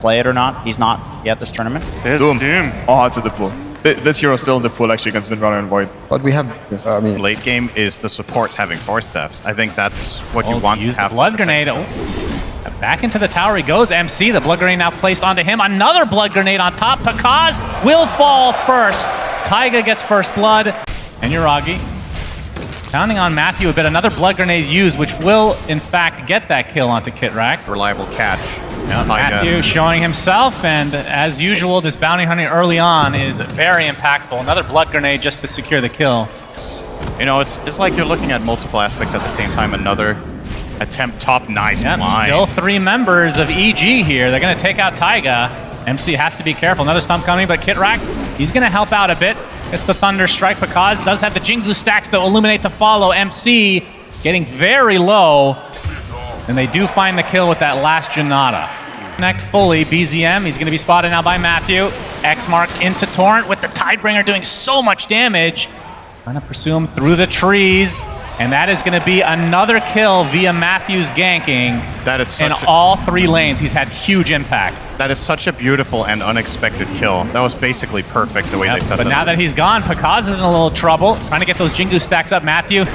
play it or not. He's not yet this tournament. Doom. Oh, it's in the pool. This hero is still in the pool actually against Windrunner and Void. But we have, I mean, Late game is the supports having force steps. I think that's what you want to use have. the blood grenade. Oh. Back into the tower he goes. MC, the blood grenade now placed onto him. Another blood grenade on top. Pakaz will fall first. Taiga gets first blood. And Yuragi counting on Matthew a bit. Another blood grenade used, which will, in fact, get that kill onto Kitrak. Reliable catch. Now, Matthew showing himself, and as usual, this bounty hunting early on is very impactful. Another blood grenade just to secure the kill. You know, it's like you're looking at multiple aspects at the same time. Another attempt top, nice blind. Still 3 members of EG here. They're going to take out Taiga. MC has to be careful. Another stump coming, but Kitrak, he's going to help out a bit. It's the Thunder Strike. Pakaz does have the Jingu stacks to illuminate to follow. MC getting very low. And they do find the kill with that last Janata. Connect fully. BZM, he's going to be spotted now by Matthew. X marks into Torrent with the Tidebringer doing so much damage. Trying to pursue him through the trees. And that is going to be another kill via Matthew's ganking. That is in all 3 lanes. He's had huge impact. That is such a beautiful and unexpected kill. That was basically perfect the way they set that up. But now that he's gone, Pakaz is in a little trouble. Trying to get those Jingu stacks up. Matthew,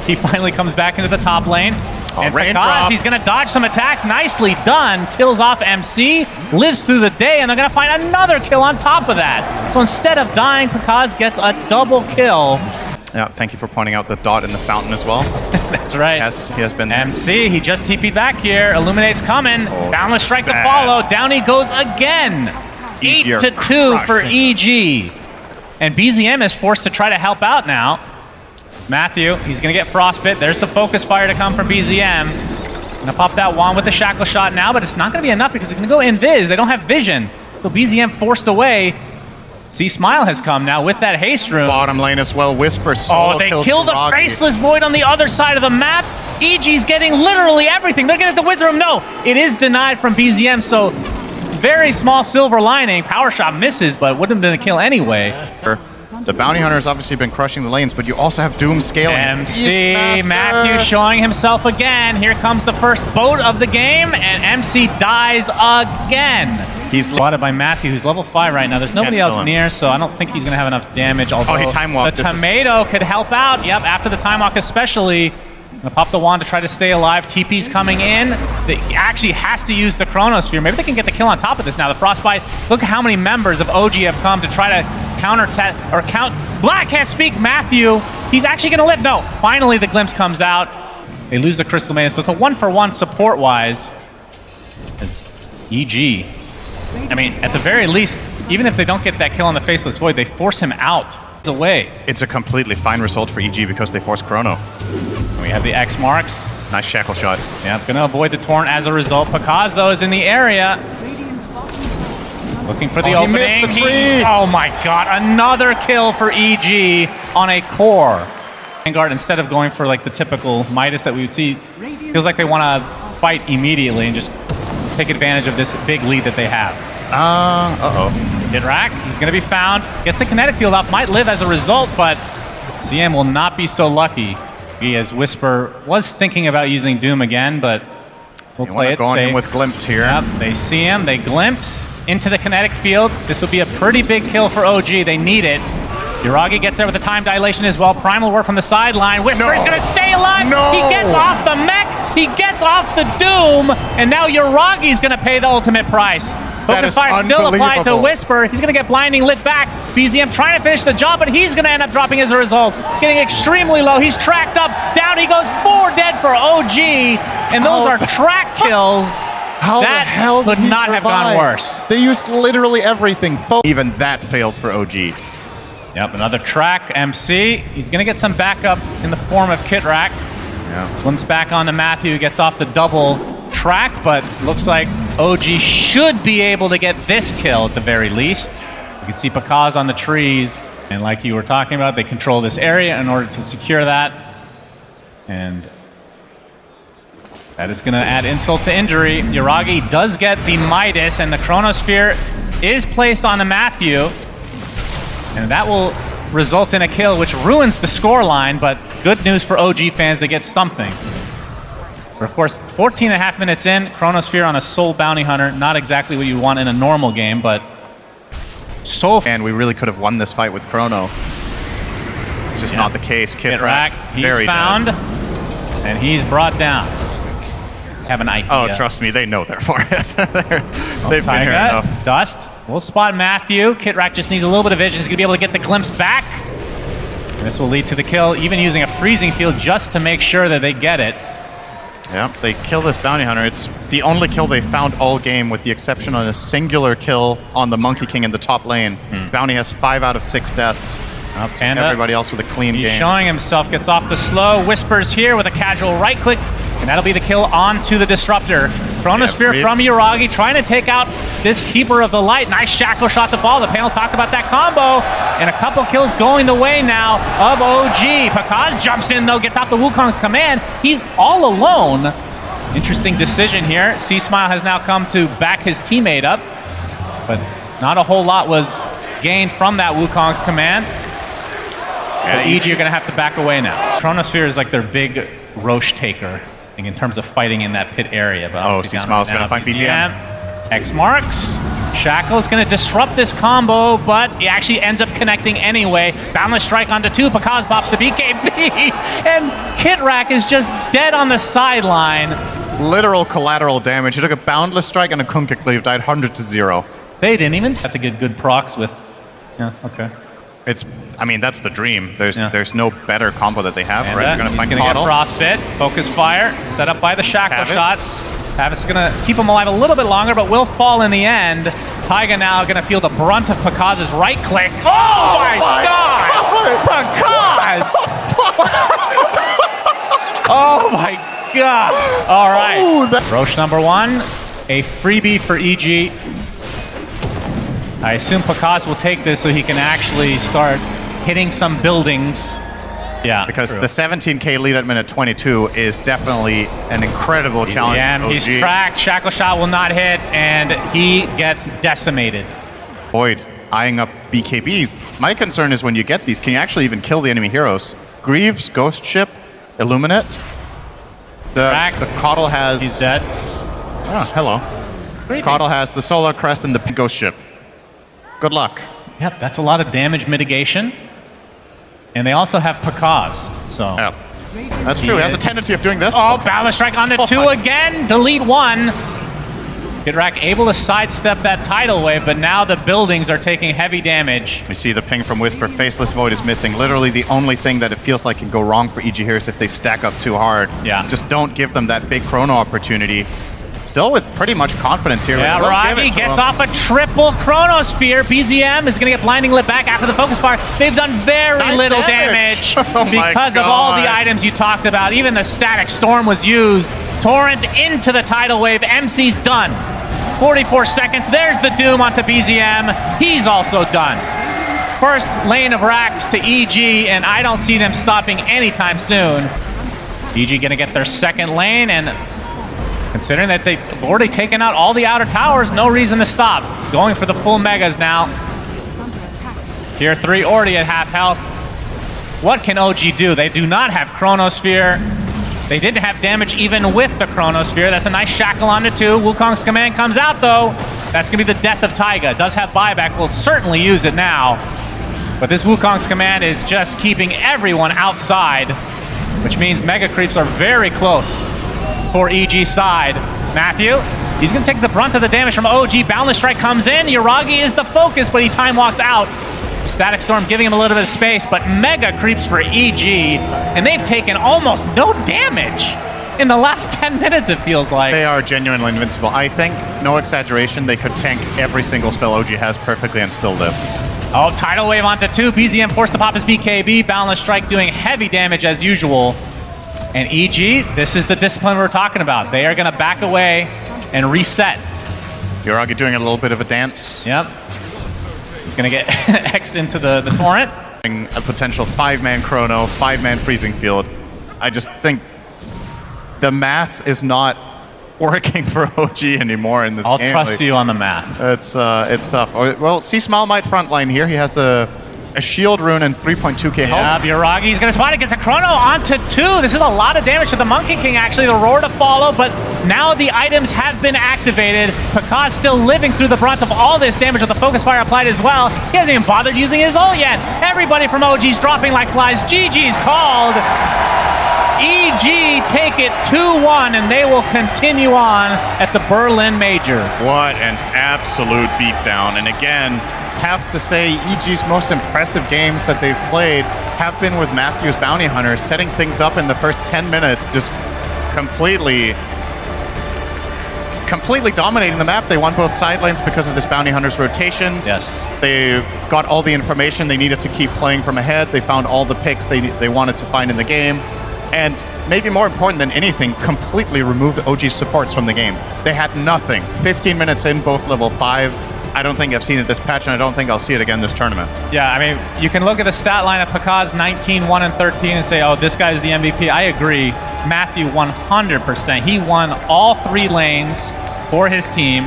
he finally comes back into the top lane. And Pakaz, he's going to dodge some attacks. Nicely done. Kills off MC, lives through the day, and they're going to find another kill on top of that. So instead of dying, Pakaz gets a double kill. Yeah, thank you for pointing out the dot in the fountain as well. That's right. Yes, he has been. MC, he just TP'd back here. Illuminate's coming. Boundless strike to follow. Down he goes again. 8-2 for EG. And BZM is forced to try to help out now. Matthew, he's going to get Frostbit. There's the focus fire to come from BZM. Going to pop that wand with the shackle shot now, but it's not going to be enough because it's going to go invis. They don't have vision. So BZM forced away. See, Smile has come now with that haste rune. Bottom lane as well. Whisper solo they kill the Faceless Void on the other side of the map. EG's getting literally everything. They're getting the Wizard Room. No, it is denied from BZM, so very small silver lining. Power shot misses, but wouldn't have been a kill anyway. The Bounty Hunter has obviously been crushing the lanes, but you also have Doom scaling. MC, Matthew showing himself again. Here comes the first boat of the game, and MC dies again. He's spotted by Matthew, who's level 5 right now. There's nobody else near, so I don't think he's going to have enough damage. Although he time walked. The tomato could help out. Yep, after the time walk especially. Gonna pop the wand to try to stay alive. TP's coming in. They actually has to use the Chronosphere. Maybe they can get the kill on top of this now. The Frostbite. Look at how many members of OG have come to try to count. Black can't speak. Matthew. He's actually gonna live. No. Finally, the glimpse comes out. They lose the Crystal Maiden, so it's a 1-for-1 support-wise. As EG. I mean, at the very least, even if they don't get that kill on the Faceless Void, they force him out. Away. It's a completely fine result for EG because they force Chrono. And we have the X marks. Nice shackle shot. Yeah, gonna avoid the Torrent as a result. Pakaz, though, is in the area. Looking for the opening. He missed the tree. Oh my god, another kill for EG on a core. Vanguard, instead of going for like the typical Midas that we would see, feels like they want to fight immediately and just take advantage of this big lead that they have. Kitrak, he's going to be found. Gets the kinetic field off. Might live as a result, but CM will not be so lucky. He, as Whisper, was thinking about using Doom again, but we'll play it safe. In with Glimpse here. Yep, they see him. They glimpse into the kinetic field. This will be a pretty big kill for OG. They need it. Yuragi gets there with the time dilation as well. Primal War from the sideline. Whisper is going to stay alive. No. He gets off the mech. He gets off the Doom. And now Yuragi's going to pay the ultimate price. Focus fire still applied to Whisper. He's going to get blinding lit back. BZM trying to finish the job, but he's going to end up dropping as a result. Getting extremely low. He's tracked up. Down he goes. 4 dead for OG. And those are track kills. How the hell could not have gone worse. They used literally everything. Even that failed for OG. Yep, another track. MC. He's going to get some backup in the form of Kitrak. Yeah. Swims back onto Matthew. Gets off the double track, but looks like OG should be able to get this kill at the very least. You can see Pakaz on the trees, and like you were talking about, they control this area in order to secure that. And that is going to add insult to injury. Yuragi does get the Midas, and the Chronosphere is placed on the Matthew. And that will result in a kill, which ruins the scoreline, but good news for OG fans, they get something. But of course, 14.5 minutes in, Chronosphere on a Soul Bounty Hunter, not exactly what you want in a normal game, but and we really could have won this fight with Chrono. It's just not the case. KitRack, he's found, and he's brought down. Have an idea. Oh, trust me, they know they're for it. They've been here enough. Dust. We'll spot Matthew. KitRack just needs a little bit of vision. He's going to be able to get the glimpse back. And this will lead to the kill, even using a freezing field just to make sure that they get it. Yeah, they kill this bounty hunter. It's the only kill they found all game, with the exception on a singular kill on the Monkey King in the top lane. Bounty has 5 out of 6 deaths. So everybody else with a clean game. He's showing himself, gets off the slow. Whispers here with a casual right click, and that'll be the kill onto the Disruptor. Chronosphere from Yuragi trying to take out this Keeper of the Light. Nice shackle shot to fall. The panel talked about that combo, and a couple kills going the way now of OG. Pakaz jumps in though, gets off the Wukong's command. He's all alone. Interesting decision here. C-Smile has now come to back his teammate up, but not a whole lot was gained from that Wukong's command. And EG are going to have to back away now. Chronosphere is like their big Roche taker in terms of fighting in that pit area. But C-Smile's going to find BZM. X marks. Shackle's going to disrupt this combo, but he actually ends up connecting anyway. Boundless Strike onto 2. Pakaz pops the BKB, and KitRack is just dead on the sideline. Literal collateral damage. He took a Boundless Strike and a Kunkka Cleave, died 100 to 0. They didn't even have to get good procs with... Yeah, okay. I mean, that's the dream. There's no better combo that they have, and right? They're going to find He's going to get Frostbit, Focus Fire, set up by the Shackle shot. Tavis is going to keep him alive a little bit longer, but will fall in the end. Taiga now going to feel the brunt of Pakaz's right click. Oh my God! Pakaz! Oh my God! All right. Roche number 1, a freebie for EG. I assume Pakaz will take this so he can actually start hitting some buildings. Yeah, because the 17k lead at minute 22 is definitely an incredible challenge. Yeah, he's tracked. Shackle shot will not hit, and he gets decimated. Boyd eyeing up BKBs. My concern is when you get these, can you actually even kill the enemy heroes? Greaves, Ghost Ship, Illuminate. The Caudal has... He's dead. Oh, hello. Caudal has the Solar Crest and the Ghost Ship. Good luck. Yep, that's a lot of damage mitigation. And they also have Pakaz, so... Yeah. That's true, he has a tendency of doing this. Oh, Boundless Strike on the 2 again, delete 1. KitRack able to sidestep that tidal wave, but now the buildings are taking heavy damage. We see the ping from Whisper, Faceless Void is missing. Literally the only thing that it feels like can go wrong for EG here is if they stack up too hard. Yeah. Just don't give them that big Chrono opportunity. Still with pretty much confidence here. Yeah, Ragi gets off a triple Chronosphere. BZM is going to get Blinding Lit back after the Focus Fire. They've done very little damage because of all the items you talked about. Even the Static Storm was used. Torrent into the tidal wave. MC's done. 44 seconds. There's the Doom onto BZM. He's also done. First lane of racks to EG, and I don't see them stopping anytime soon. EG going to get their second lane, and considering that they've already taken out all the outer towers, no reason to stop. Going for the full megas now. Tier 3 already at half health. What can OG do? They do not have Chronosphere. They didn't have damage even with the Chronosphere. That's a nice shackle onto 2. Wukong's command comes out though. That's going to be the death of Taiga. Does have buyback. Will certainly use it now. But this Wukong's command is just keeping everyone outside, which means mega creeps are very close for EG side. Matthew, he's going to take the brunt of the damage from OG. Boundless Strike comes in. Yuragi is the focus, but he time walks out. Static Storm giving him a little bit of space, but mega creeps for EG, and they've taken almost no damage in the last 10 minutes, it feels like. They are genuinely invincible. I think, no exaggeration, they could tank every single spell OG has perfectly and still live. Oh, Tidal Wave onto 2. BZM forced to pop his BKB. Boundless Strike doing heavy damage as usual. And EG, this is the discipline we're talking about. They are going to back away and reset. Yuragi doing a little bit of a dance. Yep. He's going to get X'd into the torrent. A potential 5-man Chrono, 5-man Freezing Field. I just think the math is not working for OG anymore in this game. I'll trust you on the math. It's tough. Well, C-Smile might frontline here. He has a a shield rune and 3.2k health. Yeah, Biragi's gonna spot it, gets a chrono onto 2. This is a lot of damage to the Monkey King, actually. The roar to follow, but now the items have been activated. Pakaz still living through the brunt of all this damage with the focus fire applied as well. He hasn't even bothered using his ult yet. Everybody from OG's dropping like flies. GG's called. EG take it 2-1, and they will continue on at the Berlin Major. What an absolute beatdown. And again, have to say EG's most impressive games that they've played have been with Matthew's Bounty Hunter, setting things up in the first 10 minutes, just completely dominating the map. They won both side lanes because of this Bounty Hunter's rotations. Yes. They got all the information they needed to keep playing from ahead. They found all the picks they wanted to find in the game. And maybe more important than anything, completely removed OG's supports from the game. They had nothing. 15 minutes in, both level 5. I don't think I've seen it this patch, and I don't think I'll see it again this tournament. Yeah, I mean, you can look at the stat line of Pakaz 19, 1, and 13 and say, oh, this guy's the MVP. I agree. Matthew, 100%. He won all 3 lanes for his team.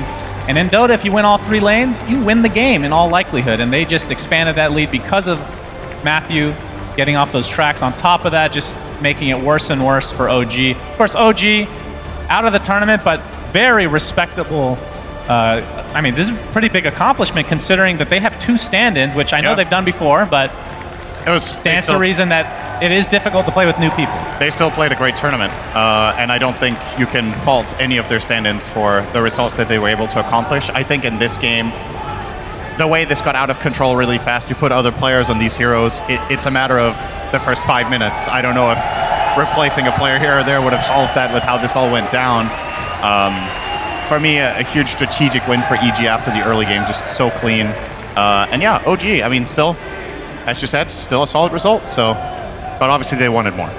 And in Dota, if you win all 3 lanes, you win the game in all likelihood. And they just expanded that lead because of Matthew getting off those tracks. On top of that, just making it worse and worse for OG. Of course, OG out of the tournament, but very respectable. I mean, this is a pretty big accomplishment considering that they have 2 stand-ins, which I know they've done before, but it stands to reason that it is difficult to play with new people. They still played a great tournament, and I don't think you can fault any of their stand-ins for the results that they were able to accomplish. I think in this game, the way this got out of control really fast, you put other players on these heroes, it's a matter of the first 5 minutes. I don't know if replacing a player here or there would have solved that with how this all went down. For me, a huge strategic win for EG after the early game, just so clean. And yeah, OG, I mean, still, as you said, still a solid result. So, but obviously they wanted more.